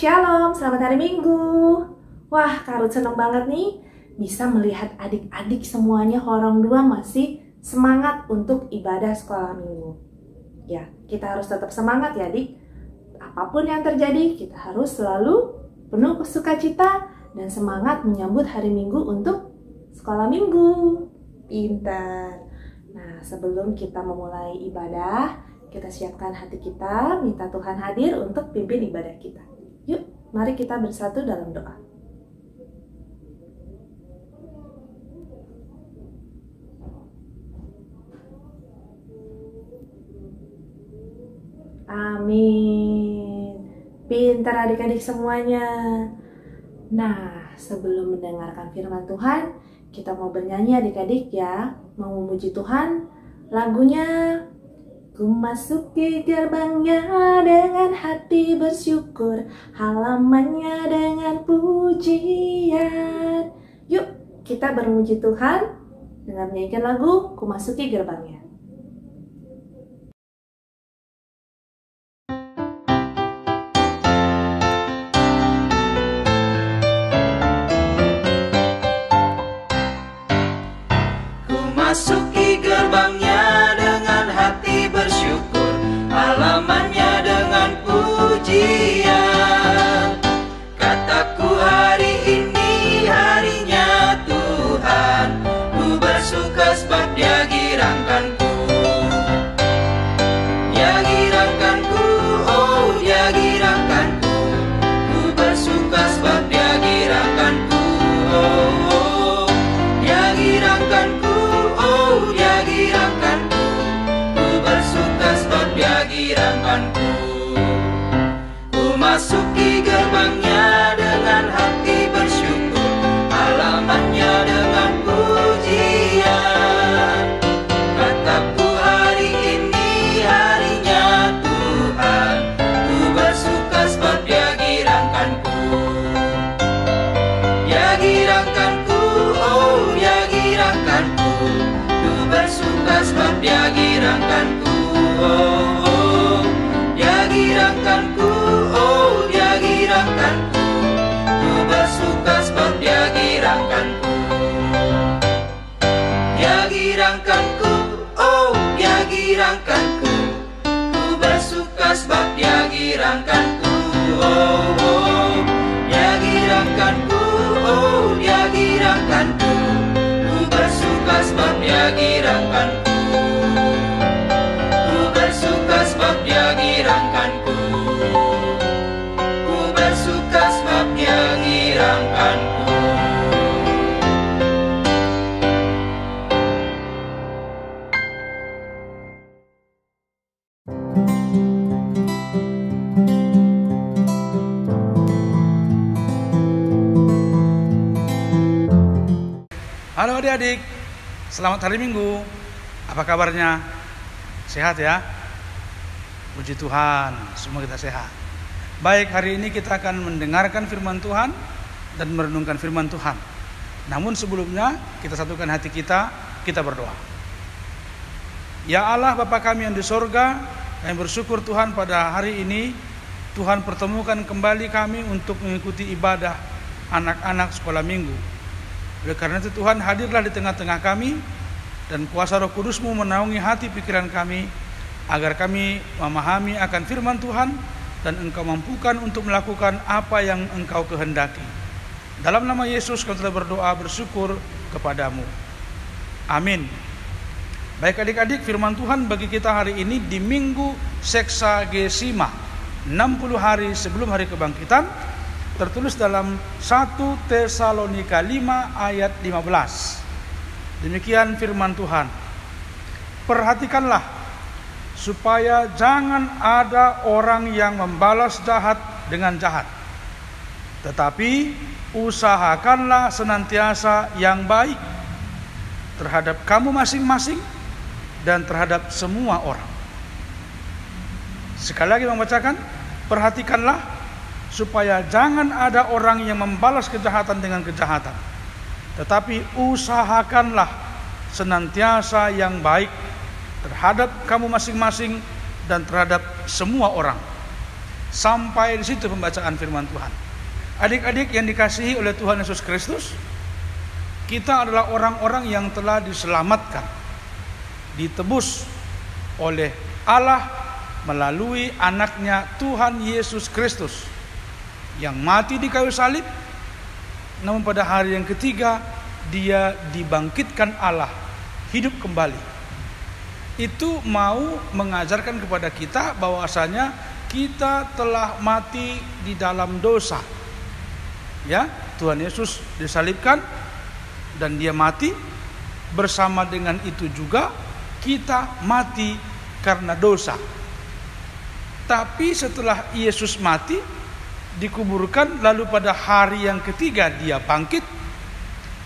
Shalom, selamat hari Minggu. Wah, Kak Ruth seneng banget nih bisa melihat adik-adik semuanya Horong 2 masih semangat untuk ibadah sekolah minggu. Ya, kita harus tetap semangat ya adik. Apapun yang terjadi, kita harus selalu penuh sukacita dan semangat menyambut hari Minggu untuk sekolah minggu. Pintar. Nah, sebelum kita memulai ibadah, kita siapkan hati kita, minta Tuhan hadir untuk pimpin ibadah kita. Yuk, mari kita bersatu dalam doa. Amin. Pintar adik-adik semuanya. Nah, sebelum mendengarkan firman Tuhan, kita mau bernyanyi adik-adik ya. Mau memuji Tuhan. Lagunya, ku masuki gerbangnya dengan hati bersyukur, halamannya dengan pujian. Yuk, kita bermuji Tuhan dengan menyanyikan lagu Ku Masuki Gerbangnya. Ku masuki gerbangnya dengan hati bersyukur, halamannya dengan pujian. Kataku hari ini harinya Tuhan, ku bersuka sebab Dia girangkanku. Dia girangkanku, oh Dia girangkanku. Ku bersuka sebab Dia girangkanku, oh Dia girangkanku, oh Dia girangkanku. Ku bersuka sebab Dia girangkanku. Ku masuki gerbangnya dengan hati bersyukur, halamannya dengan pujian. Kataku hari ini harinya Tuhan, ku bersuka sebab Dia girangkanku. Dia girangkanku, oh Dia girangkanku. Ku bersuka sebab Dia girangkanku, oh Dia girangkanku, oh Dia girangkanku. Ku bersuka sebab Dia girangkanku. Dia girangkanku, oh Dia girangkanku. Ku bersuka sebab Dia girangkanku, oh Dia girangkanku, oh Dia girangkanku. Ku bersuka sebab Dia girangkanku. Ku bersuka sebab Dia girangkanku. Ku bersuka sebab Dia girangkanku. Halo adik-adik, selamat hari Minggu. Apa kabarnya? Sehat ya? Puji Tuhan, semua kita sehat. Baik, hari ini kita akan mendengarkan firman Tuhan dan merenungkan firman Tuhan. Namun sebelumnya, kita satukan hati kita berdoa. Ya Allah Bapa kami yang di sorga, kami bersyukur Tuhan pada hari ini Tuhan pertemukan kembali kami untuk mengikuti ibadah anak-anak sekolah minggu. Oleh karena itu Tuhan hadirlah di tengah-tengah kami, dan kuasa Roh Kudus-Mu menaungi hati pikiran kami, agar kami memahami akan firman Tuhan, dan Engkau mampukan untuk melakukan apa yang Engkau kehendaki. Dalam nama Yesus kami telah berdoa bersyukur kepadamu. Amin. Baik adik-adik, firman Tuhan bagi kita hari ini di Minggu Seksagesima, 60 hari sebelum hari kebangkitan, tertulis dalam 1 Tesalonika 5 ayat 15. Demikian firman Tuhan. Perhatikanlah supaya jangan ada orang yang membalas jahat dengan jahat, tetapi usahakanlah senantiasa yang baik terhadap kamu masing-masing dan terhadap semua orang. Sekali lagi membacakan, perhatikanlah supaya jangan ada orang yang membalas kejahatan dengan kejahatan, tetapi usahakanlah senantiasa yang baik terhadap kamu masing-masing dan terhadap semua orang. Sampai di situ pembacaan firman Tuhan. Adik-adik yang dikasihi oleh Tuhan Yesus Kristus, kita adalah orang-orang yang telah diselamatkan, ditebus oleh Allah melalui anaknya Tuhan Yesus Kristus yang mati di kayu salib, namun pada hari yang ketiga dia dibangkitkan Allah, hidup kembali. Itu mau mengajarkan kepada kita bahwasanya kita telah mati di dalam dosa. Ya, Tuhan Yesus disalibkan dan dia mati, bersama dengan itu juga kita mati karena dosa. Tapi setelah Yesus mati, dikuburkan, lalu pada hari yang ketiga dia bangkit,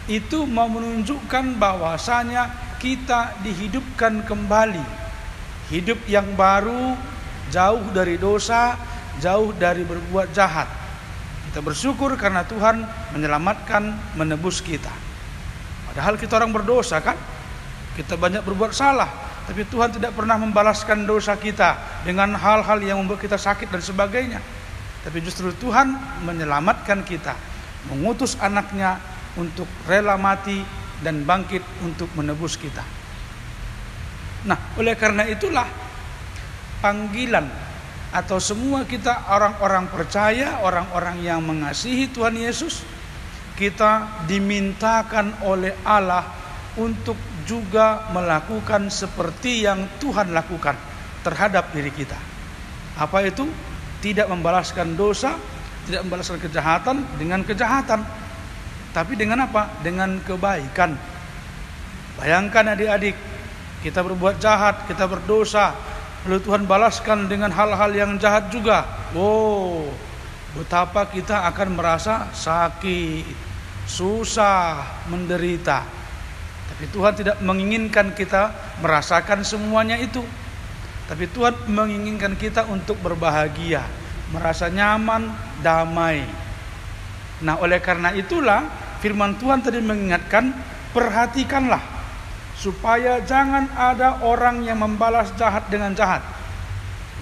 itu mau menunjukkan bahwasanya kita dihidupkan kembali, hidup yang baru, jauh dari dosa, jauh dari berbuat jahat. Kita bersyukur karena Tuhan menyelamatkan, menebus kita. Padahal kita orang berdosa kan, kita banyak berbuat salah, tapi Tuhan tidak pernah membalaskan dosa kita dengan hal-hal yang membuat kita sakit dan sebagainya. Tapi justru Tuhan menyelamatkan kita, mengutus anaknya untuk rela mati dan bangkit untuk menebus kita. Nah, oleh karena itulah panggilan atau semua kita orang-orang percaya, orang-orang yang mengasihi Tuhan Yesus, kita dimintakan oleh Allah untuk juga melakukan seperti yang Tuhan lakukan terhadap diri kita. Apa itu? Tidak membalaskan dosa, tidak membalaskan kejahatan dengan kejahatan, tapi dengan apa? Dengan kebaikan. Bayangkan adik-adik, kita berbuat jahat, kita berdosa, lalu Tuhan balaskan dengan hal-hal yang jahat juga. Oh, betapa kita akan merasa sakit, susah, menderita. Tapi Tuhan tidak menginginkan kita merasakan semuanya itu. Tapi Tuhan menginginkan kita untuk berbahagia, merasa nyaman, damai. Nah, oleh karena itulah firman Tuhan tadi mengingatkan, perhatikanlah supaya jangan ada orang yang membalas jahat dengan jahat.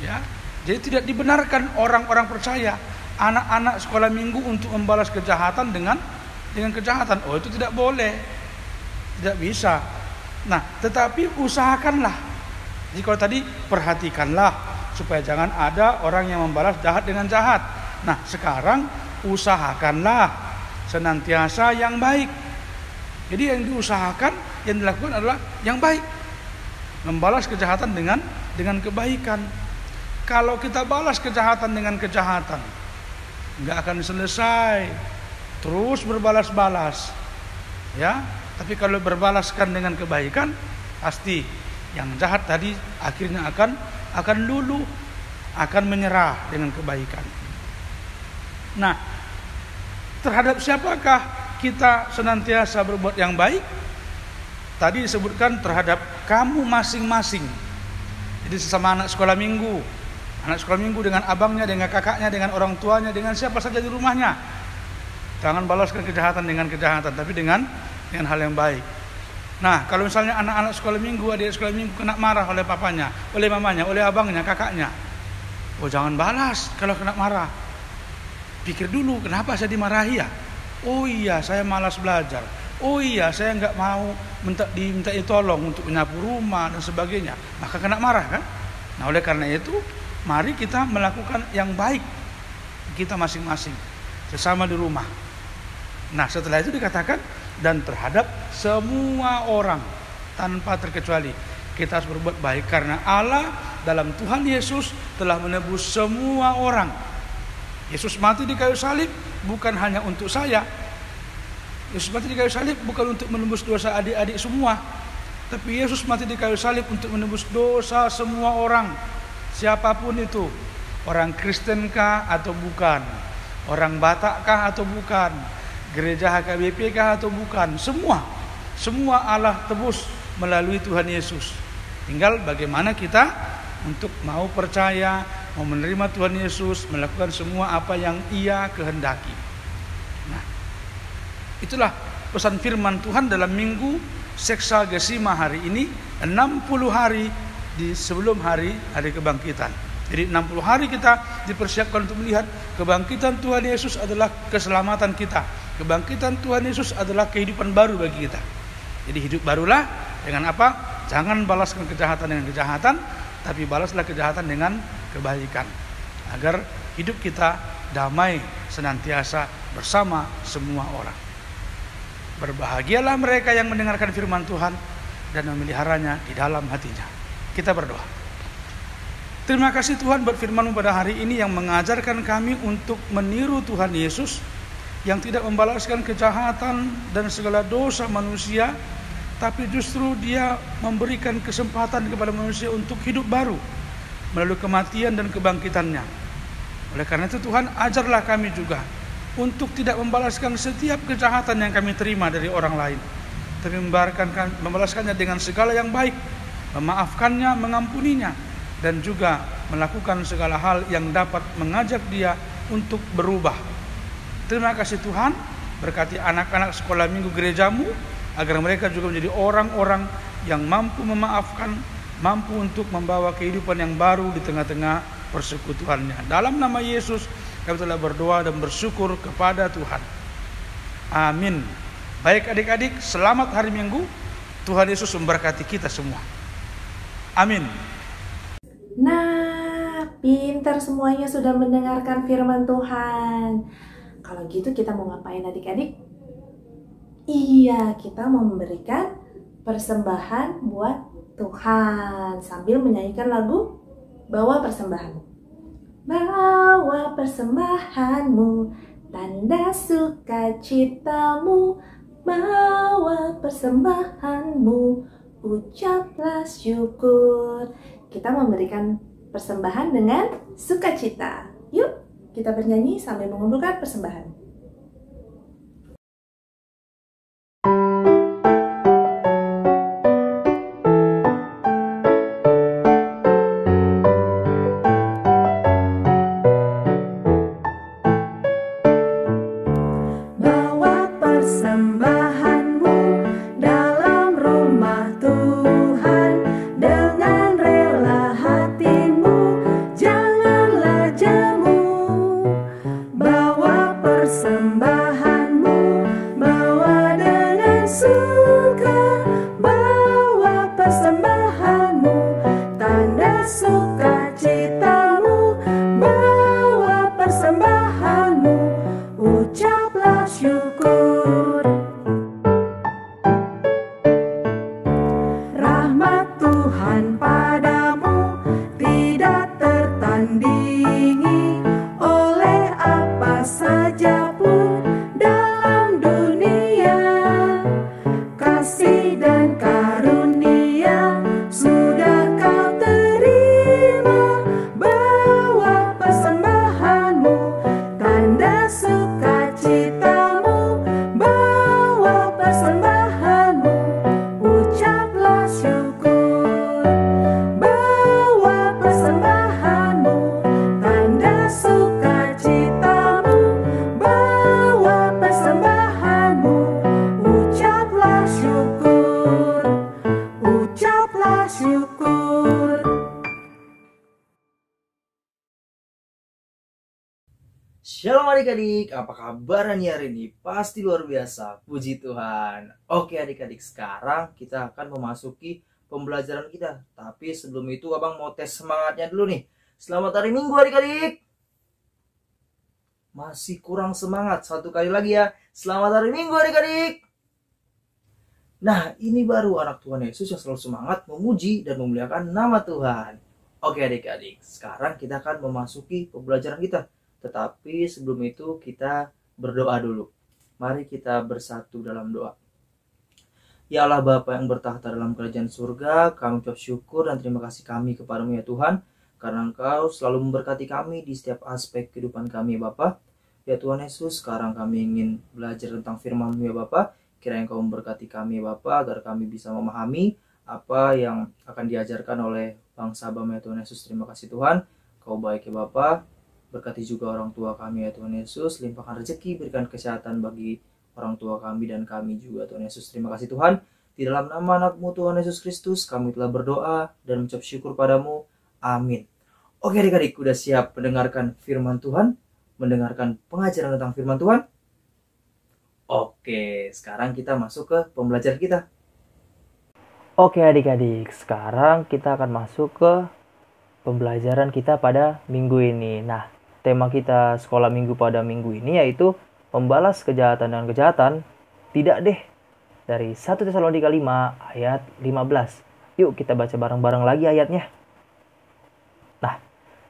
Ya, jadi tidak dibenarkan orang-orang percaya, anak-anak sekolah minggu untuk membalas kejahatan dengan kejahatan. Oh, itu tidak boleh, tidak bisa. Nah, tetapi usahakanlah. Jadi kalau tadi perhatikanlah supaya jangan ada orang yang membalas jahat dengan jahat. Nah, sekarang usahakanlah senantiasa yang baik. Jadi yang diusahakan, yang dilakukan adalah yang baik. Membalas kejahatan dengan kebaikan. Kalau kita balas kejahatan dengan kejahatan, nggak akan selesai. Terus berbalas-balas. Ya, tapi kalau berbalaskan dengan kebaikan, pasti yang jahat tadi akhirnya akan luluh, akan menyerah dengan kebaikan. Nah, terhadap siapakah kita senantiasa berbuat yang baik? Tadi disebutkan terhadap kamu masing-masing. Jadi sesama anak sekolah minggu, dengan abangnya, dengan kakaknya, dengan orang tuanya, dengan siapa saja di rumahnya. Jangan balaskan kejahatan dengan kejahatan, tapi dengan hal yang baik. Nah, kalau misalnya anak-anak sekolah minggu, adik sekolah minggu kena marah oleh papanya, oleh mamanya, oleh abangnya, kakaknya, oh jangan balas kalau kena marah. Pikir dulu, kenapa saya dimarahi ya? Oh iya, saya malas belajar. Oh iya, saya nggak mau diminta tolong untuk menyapu rumah dan sebagainya. Maka kena marah kan? Nah, oleh karena itu, mari kita melakukan yang baik kita masing-masing, sesama di rumah. Nah, setelah itu dikatakan, dan terhadap semua orang tanpa terkecuali kita harus berbuat baik, karena Allah dalam Tuhan Yesus telah menebus semua orang. Yesus mati di kayu salib bukan hanya untuk saya. Yesus mati di kayu salib bukan untuk menebus dosa adik-adik semua, tapi Yesus mati di kayu salib untuk menebus dosa semua orang, siapapun itu, orang Kristen kah atau bukan, orang Batak kah atau bukan, gereja HKBP kah atau bukan, semua Allah tebus melalui Tuhan Yesus. Tinggal bagaimana kita untuk mau percaya, mau menerima Tuhan Yesus, melakukan semua apa yang Ia kehendaki. Nah, itulah pesan firman Tuhan dalam minggu Seksagesima hari ini, 60 hari sebelum hari kebangkitan. Jadi 60 hari kita dipersiapkan untuk melihat kebangkitan Tuhan Yesus adalah keselamatan kita. Kebangkitan Tuhan Yesus adalah kehidupan baru bagi kita. Jadi hidup barulah dengan apa? Jangan balaskan kejahatan dengan kejahatan, tapi balaslah kejahatan dengan kebaikan. Agar hidup kita damai senantiasa bersama semua orang. Berbahagialah mereka yang mendengarkan firman Tuhan dan memeliharanya di dalam hatinya. Kita berdoa. Terima kasih Tuhan buat firman-Mu pada hari ini yang mengajarkan kami untuk meniru Tuhan Yesus yang tidak membalaskan kejahatan dan segala dosa manusia, tapi justru Dia memberikan kesempatan kepada manusia untuk hidup baru melalui kematian dan kebangkitannya. Oleh karena itu Tuhan, ajarlah kami juga untuk tidak membalaskan setiap kejahatan yang kami terima dari orang lain, tapi membalaskannya dengan segala yang baik, memaafkannya, mengampuninya, dan juga melakukan segala hal yang dapat mengajak dia untuk berubah. Terima kasih Tuhan, berkati anak-anak sekolah minggu gerejamu, agar mereka juga menjadi orang-orang yang mampu memaafkan, mampu untuk membawa kehidupan yang baru di tengah-tengah persekutuannya. Dalam nama Yesus kami telah berdoa dan bersyukur kepada Tuhan. Amin. Baik adik-adik, selamat hari Minggu. Tuhan Yesus memberkati kita semua. Amin. Nah, pintar semuanya sudah mendengarkan firman Tuhan. Kalau gitu kita mau ngapain adik-adik? Iya, kita mau memberikan persembahan buat Tuhan sambil menyanyikan lagu Bawa Persembahanmu. Bawa persembahanmu, tanda sukacitamu. Bawa persembahanmu, ucaplah syukur. Kita memberikan persembahan dengan sukacita. Yuk, kita bernyanyi sambil mengumpulkan persembahan. Shalom adik-adik, apa kabarnya hari ini? Pasti luar biasa, puji Tuhan. Oke adik-adik, sekarang kita akan memasuki pembelajaran kita. Tapi sebelum itu abang mau tes semangatnya dulu nih. Selamat hari Minggu adik-adik. Masih kurang semangat, satu kali lagi ya. Selamat hari Minggu adik-adik. Nah, ini baru anak Tuhan Yesus yang selalu semangat memuji dan memuliakan nama Tuhan. Oke adik-adik, sekarang kita akan memasuki pembelajaran kita. Tetapi sebelum itu kita berdoa dulu. Mari kita bersatu dalam doa. Ya Allah Bapa yang bertahta dalam kerajaan surga, kami ucap syukur dan terima kasih kami kepadamu ya Tuhan. Karena Engkau selalu memberkati kami di setiap aspek kehidupan kami ya Bapa. Ya Tuhan Yesus, sekarang kami ingin belajar tentang firman-Mu ya Bapa. Kiranya Engkau memberkati kami ya Bapa, agar kami bisa memahami apa yang akan diajarkan oleh bangsa-Bapa ya Tuhan Yesus. Terima kasih Tuhan, Kau baik ya Bapa. Berkati juga orang tua kami ya Tuhan Yesus, limpahkan rezeki, berikan kesehatan bagi orang tua kami dan kami juga Tuhan Yesus. Terima kasih Tuhan, di dalam nama anak-Mu Tuhan Yesus Kristus kami telah berdoa dan mengucap syukur padamu. Amin. Oke adik-adik, udah siap mendengarkan firman Tuhan? Mendengarkan pengajaran tentang firman Tuhan? Oke, sekarang kita masuk ke pembelajaran kita. Oke adik-adik, sekarang kita akan masuk ke pembelajaran kita pada minggu ini. Nah, tema kita sekolah minggu pada minggu ini yaitu membalas kejahatan dengan kejahatan. Tidak deh, dari 1 Tesalonika 5 ayat 15. Yuk kita baca bareng-bareng lagi ayatnya. Nah,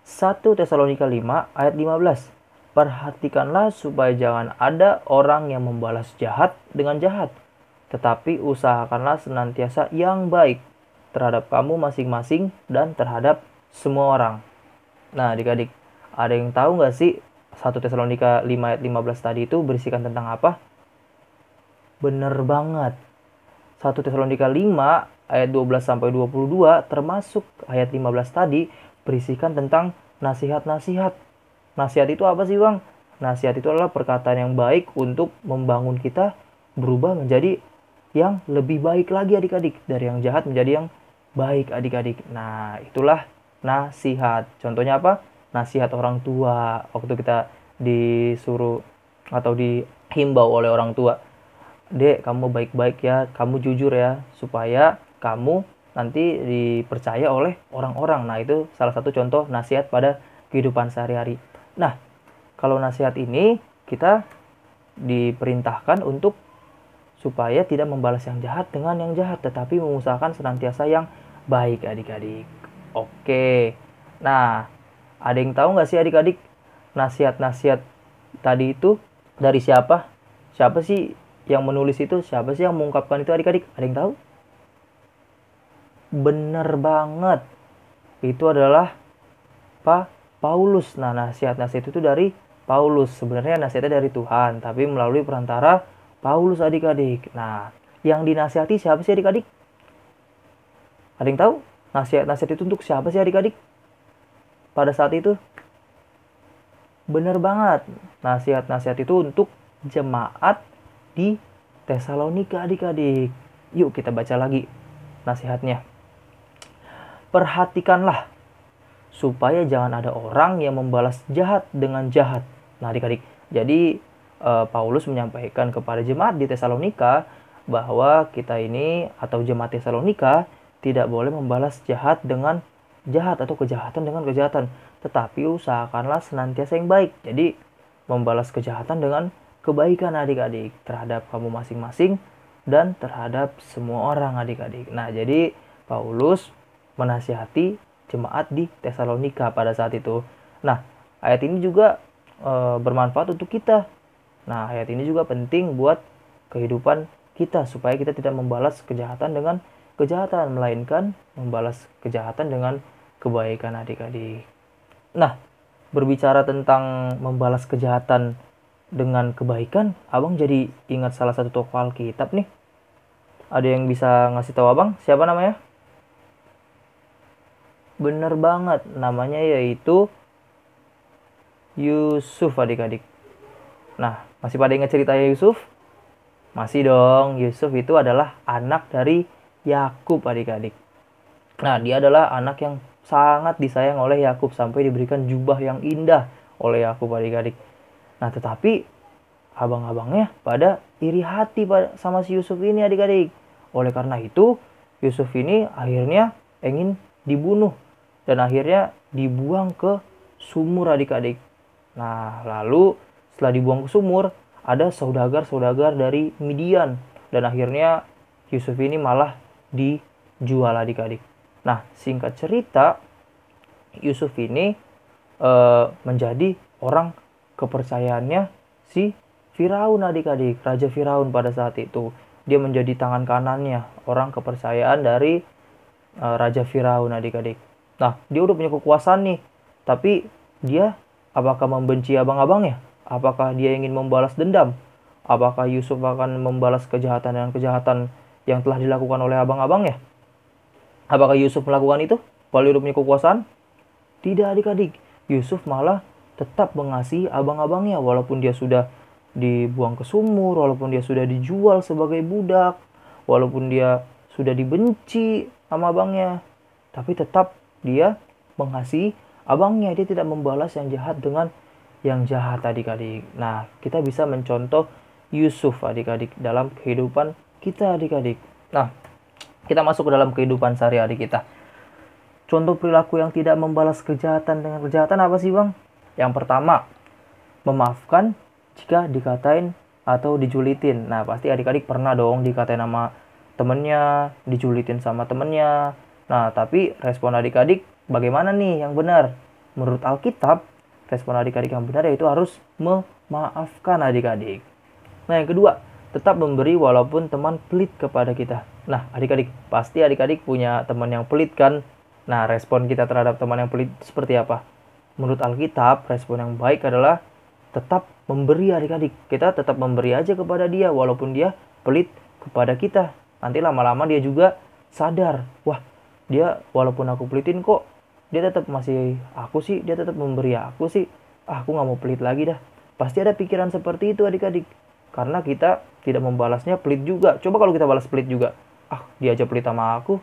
1 Tesalonika 5 ayat 15. Perhatikanlah supaya jangan ada orang yang membalas jahat dengan jahat, tetapi usahakanlah senantiasa yang baik terhadap kamu masing-masing dan terhadap semua orang. Nah adik-adik, ada yang tahu nggak sih 1 Tesalonika 5 ayat 15 tadi itu berisikan tentang apa? Bener banget. 1 Tesalonika 5 ayat 12-22 termasuk ayat 15 tadi berisikan tentang nasihat-nasihat. Nasihat itu apa sih Bang? Nasihat itu adalah perkataan yang baik untuk membangun kita berubah menjadi yang lebih baik lagi adik-adik. Dari yang jahat menjadi yang baik adik-adik. Nah itulah nasihat. Contohnya apa? Nasihat orang tua. Waktu kita disuruh atau dihimbau oleh orang tua. Dek, kamu baik-baik ya. Kamu jujur ya. Supaya kamu nanti dipercaya oleh orang-orang. Nah itu salah satu contoh nasihat pada kehidupan sehari-hari. Nah, kalau nasihat ini kita diperintahkan untuk supaya tidak membalas yang jahat dengan yang jahat, tetapi mengusahakan senantiasa yang baik adik-adik. Oke, nah ada yang tahu nggak sih adik-adik nasihat-nasihat tadi itu dari siapa? Siapa sih yang menulis itu? Siapa sih yang mengungkapkan itu adik-adik? Ada yang tahu? Bener banget, itu adalah Paulus. Nah, nasihat-nasihat itu dari Paulus. Sebenarnya nasihatnya dari Tuhan, tapi melalui perantara Paulus adik-adik. Nah, yang dinasihati siapa sih adik-adik? Ada yang tahu? Nasihat-nasihat itu untuk siapa sih adik-adik? Pada saat itu? Bener banget. Nasihat-nasihat itu untuk jemaat di Tesalonika adik-adik. Yuk kita baca lagi nasihatnya. Perhatikanlah supaya jangan ada orang yang membalas jahat dengan jahat. Nah adik-adik, jadi Paulus menyampaikan kepada jemaat di Tesalonika bahwa kita ini atau jemaat Tesalonika tidak boleh membalas jahat dengan jahat atau kejahatan dengan kejahatan, tetapi usahakanlah senantiasa yang baik. Jadi membalas kejahatan dengan kebaikan adik-adik terhadap kamu masing-masing dan terhadap semua orang adik-adik. Nah jadi Paulus menasihati jemaat di Tesalonika pada saat itu. Nah, ayat ini juga bermanfaat untuk kita. Nah, ayat ini juga penting buat kehidupan kita supaya kita tidak membalas kejahatan dengan kejahatan, melainkan membalas kejahatan dengan kebaikan adik-adik. Nah, berbicara tentang membalas kejahatan dengan kebaikan, Abang jadi ingat salah satu tokoh Alkitab nih. Ada yang bisa ngasih tahu Abang siapa namanya? Bener banget, namanya yaitu Yusuf adik-adik. Nah, masih pada ingat ceritanya Yusuf? Masih dong, Yusuf itu adalah anak dari Yakub adik-adik. Nah, dia adalah anak yang sangat disayang oleh Yakub sampai diberikan jubah yang indah oleh Yakub adik-adik. Nah, tetapi abang-abangnya pada iri hati sama si Yusuf ini adik-adik. Oleh karena itu, Yusuf ini akhirnya ingin dibunuh dan akhirnya dibuang ke sumur adik-adik. Nah, lalu setelah dibuang ke sumur, ada saudagar-saudagar dari Midian. Dan akhirnya Yusuf ini malah dijual adik-adik. Nah, singkat cerita, Yusuf ini menjadi orang kepercayaannya si Firaun adik-adik. Raja Firaun pada saat itu. Dia menjadi tangan kanannya, orang kepercayaan dari Raja Firaun adik-adik. Nah, dia udah punya kekuasaan nih. Tapi dia apakah membenci abang-abangnya? Apakah dia ingin membalas dendam? Apakah Yusuf akan membalas kejahatan dengan kejahatan yang telah dilakukan oleh abang-abangnya? Apakah Yusuf melakukan itu? Kalau dia udah punya kekuasaan? Tidak adik-adik. Yusuf malah tetap mengasihi abang-abangnya. Walaupun dia sudah dibuang ke sumur, walaupun dia sudah dijual sebagai budak, walaupun dia sudah dibenci sama abangnya. Tapi tetap dia mengasihi abangnya, dia tidak membalas yang jahat dengan yang jahat adik-adik. Nah, kita bisa mencontoh Yusuf adik-adik dalam kehidupan kita adik-adik. Nah, kita masuk ke dalam kehidupan sehari-hari kita. Contoh perilaku yang tidak membalas kejahatan dengan kejahatan apa sih bang? Yang pertama, memaafkan jika dikatain atau dijulitin. Nah, pasti adik-adik pernah dong dikatain sama temennya, dijulitin sama temennya. Nah, tapi respon adik-adik bagaimana nih yang benar? Menurut Alkitab, respon adik-adik yang benar yaitu harus memaafkan adik-adik. Nah, yang kedua, tetap memberi walaupun teman pelit kepada kita. Nah, adik-adik, pasti adik-adik punya teman yang pelit kan? Nah, respon kita terhadap teman yang pelit seperti apa? Menurut Alkitab, respon yang baik adalah tetap memberi adik-adik. Kita tetap memberi aja kepada dia walaupun dia pelit kepada kita. Nanti lama-lama dia juga sadar, wah, dia walaupun aku pelitin kok, dia tetap masih aku sih, dia tetap memberi aku sih. Aku nggak mau pelit lagi dah. Pasti ada pikiran seperti itu adik-adik. Karena kita tidak membalasnya pelit juga. Coba kalau kita balas pelit juga, dia aja pelit sama aku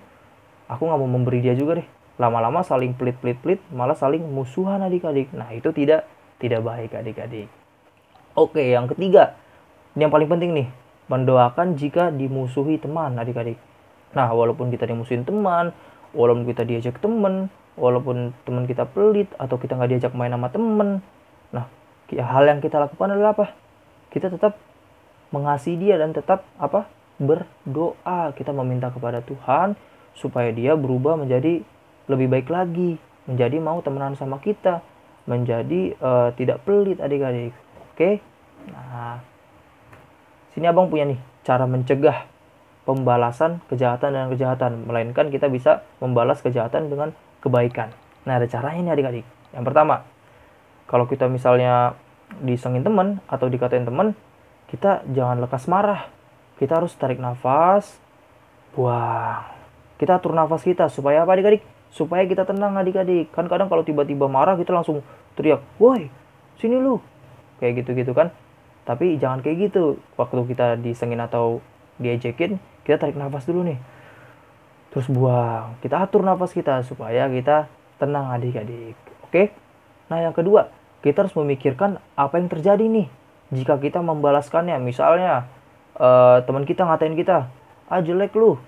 nggak mau memberi dia juga deh. Lama-lama saling pelit-pelit, malah saling musuhan adik-adik. Nah, itu tidak baik adik-adik. Oke, yang ketiga, ini yang paling penting nih, mendoakan jika dimusuhi teman adik-adik. Nah, walaupun kita dimusuhin teman, walaupun kita diajak teman, walaupun teman kita pelit atau kita nggak diajak main sama teman, nah, hal yang kita lakukan adalah apa? Kita tetap mengasihi dia dan tetap berdoa. Kita meminta kepada Tuhan supaya dia berubah menjadi lebih baik lagi, menjadi mau temenan sama kita, menjadi tidak pelit adik-adik. Oke? Nah, sini abang punya nih cara mencegah pembalasan kejahatan dengan kejahatan, melainkan kita bisa membalas kejahatan dengan kebaikan. Nah, ada caranya nih adik-adik. Yang pertama, kalau kita misalnya disengin teman atau dikatain teman, kita jangan lekas marah. Kita harus tarik nafas, buang. Kita atur nafas kita supaya apa adik-adik? Supaya kita tenang adik-adik. Kan kadang kalau tiba-tiba marah kita langsung teriak, woi sini lu. Kayak gitu-gitu kan. Tapi jangan kayak gitu. Waktu kita disengin atau diejekin, kita tarik nafas dulu nih. Terus buang. Kita atur nafas kita supaya kita tenang adik-adik. Oke? Nah, yang kedua, kita harus memikirkan apa yang terjadi nih jika kita membalaskannya. Misalnya teman kita ngatain kita, jelek lu.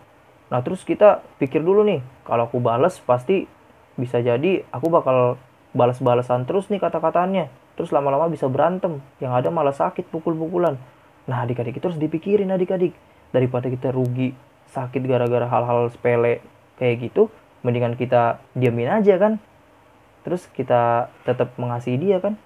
Nah, terus kita pikir dulu nih, kalau aku balas pasti bisa jadi aku bakal balas-balasan terus nih kata-katanya. Terus lama-lama bisa berantem, yang ada malah sakit pukul-pukulan. Nah, adik-adik itu harus dipikirin adik-adik. Daripada kita rugi, sakit gara-gara hal-hal sepele kayak gitu, mendingan kita diamin aja kan. Terus kita tetap mengasihi dia kan.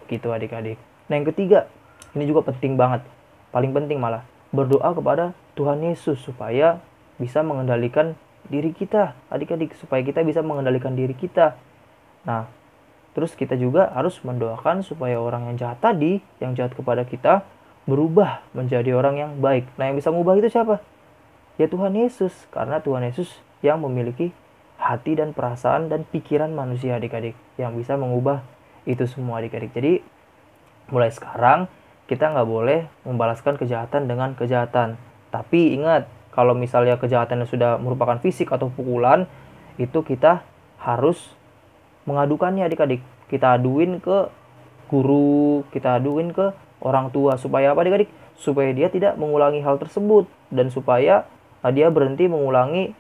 Gitu adik-adik. Nah, yang ketiga, ini juga penting banget. Paling penting malah, berdoa kepada Tuhan Yesus supaya bisa mengendalikan diri kita, adik-adik, supaya kita bisa mengendalikan diri kita. Nah, terus kita juga harus mendoakan supaya orang yang jahat tadi, yang jahat kepada kita, berubah menjadi orang yang baik. Nah, yang bisa mengubah itu siapa? Ya Tuhan Yesus, karena Tuhan Yesus yang memiliki hati dan perasaan dan pikiran manusia adik-adik, yang bisa mengubah itu semua adik-adik. Jadi, mulai sekarang kita nggak boleh membalaskan kejahatan dengan kejahatan. Tapi ingat, kalau misalnya kejahatannya sudah merupakan fisik atau pukulan, itu kita harus mengadukannya adik-adik. Kita aduin ke guru, kita aduin ke orang tua. Supaya apa adik-adik? Supaya dia tidak mengulangi hal tersebut. Dan supaya dia berhenti mengulangi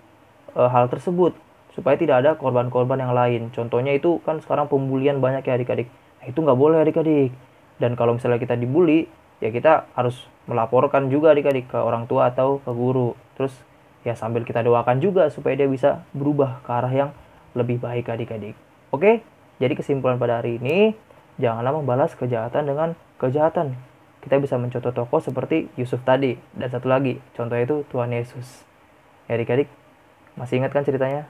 hal tersebut. Supaya tidak ada korban-korban yang lain. Contohnya itu kan sekarang pembulian banyak ya adik-adik. Nah, itu nggak boleh adik-adik. Dan kalau misalnya kita dibully, ya kita harus melaporkan juga adik-adik ke orang tua atau ke guru. Terus ya sambil kita doakan juga supaya dia bisa berubah ke arah yang lebih baik adik-adik. Oke, jadi kesimpulan pada hari ini, janganlah membalas kejahatan dengan kejahatan. Kita bisa mencontoh tokoh seperti Yusuf tadi. Dan satu lagi, contohnya itu Tuhan Yesus. Ya adik-adik, masih ingat kan ceritanya?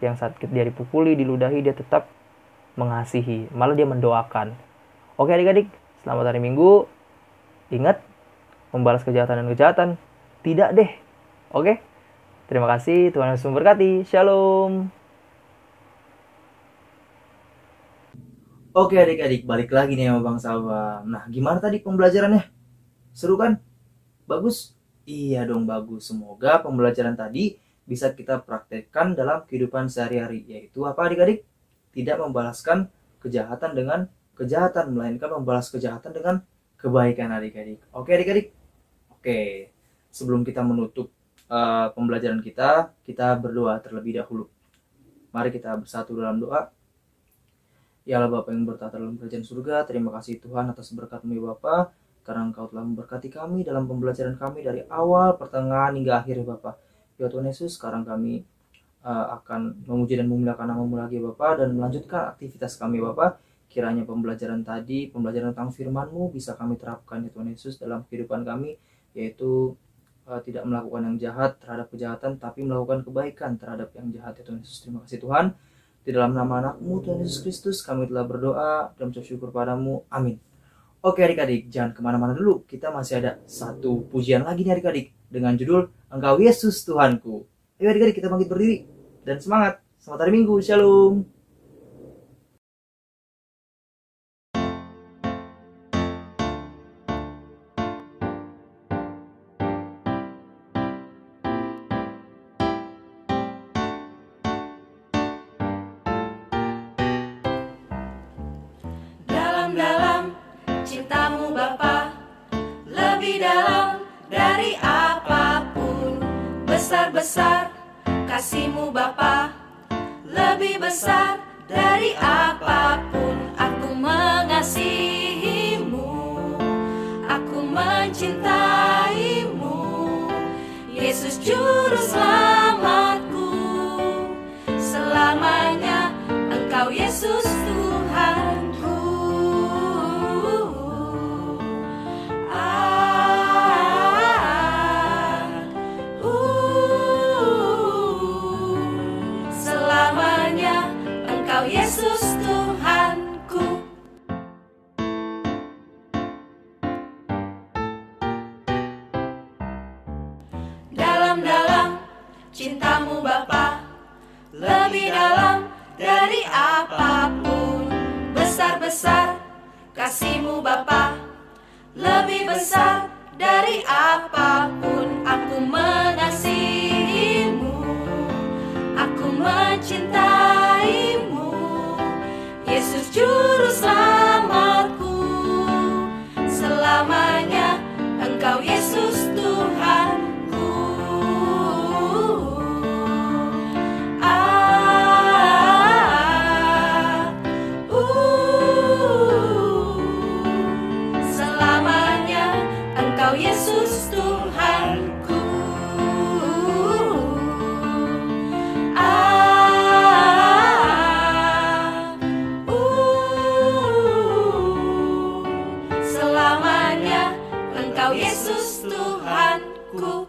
Yang saat dia dipukuli, diludahi, dia tetap mengasihi. Malah dia mendoakan. Oke adik-adik, selamat hari Minggu. Ingat, membalas kejahatan dan kejahatan, tidak deh. Oke, terima kasih. Tuhan Yesus memberkati. Shalom. Oke adik-adik, balik lagi nih sama Bang Saba. Nah, gimana tadi pembelajarannya? Seru kan? Bagus? Iya dong, bagus. Semoga pembelajaran tadi bisa kita praktekkan dalam kehidupan sehari-hari. Yaitu apa adik-adik? tidak membalaskan kejahatan dengan kejahatan, melainkan membalas kejahatan dengan kebaikan adik-adik. Oke adik-adik? Oke, sebelum kita menutup pembelajaran kita berdoa terlebih dahulu. Mari kita bersatu dalam doa. Ya Allah Bapa yang bertata dalam kerajaan surga, terima kasih Tuhan atas berkat-Mu ya Bapa, karena Engkau telah memberkati kami dalam pembelajaran kami dari awal, pertengahan hingga akhir ya Bapa. Ya Tuhan Yesus, sekarang kami akan memuji dan memuliakan nama-Mu lagi ya Bapa, dan melanjutkan aktivitas kami ya Bapa. Kiranya pembelajaran tentang firman-Mu bisa kami terapkan ya Tuhan Yesus dalam kehidupan kami, yaitu tidak melakukan yang jahat terhadap kejahatan, tapi melakukan kebaikan terhadap yang jahat ya Tuhan Yesus. Terima kasih Tuhan. Di dalam nama anak-Mu Tuhan Yesus Kristus kami telah berdoa dan mengucap syukur padamu. Amin. Oke adik-adik, jangan kemana-mana dulu. Kita masih ada satu pujian lagi nih adik-adik, dengan judul Engkau Yesus Tuhanku. Ayo adik-adik kita bangkit berdiri dan semangat. Selamat hari Minggu. Shalom. Dalam cinta-Mu Bapa, lebih dalam dari apapun. Besar-besar kasih-Mu Bapa, lebih besar dari apapun. Aku mengasihi-Mu, aku mencintai-Mu, Yesus Juru Selamatku. Selamanya Engkau Yesus Tuhanku. Selamanya Engkau Yesus Tuhanku. Dalam cinta-Mu Bapa, lebih dalam dari apapun. Besar-besar kasih-Mu Bapa, lebih besar dari apapun. Aku mengasihi-Mu, aku mencintai-Mu, Yesus Juru Selamatku. Selamanya Engkau Yesus Tuhanku. Selamanya Engkau Yesus Tuhanku. Selamanya Engkau Yesus Tuhanku.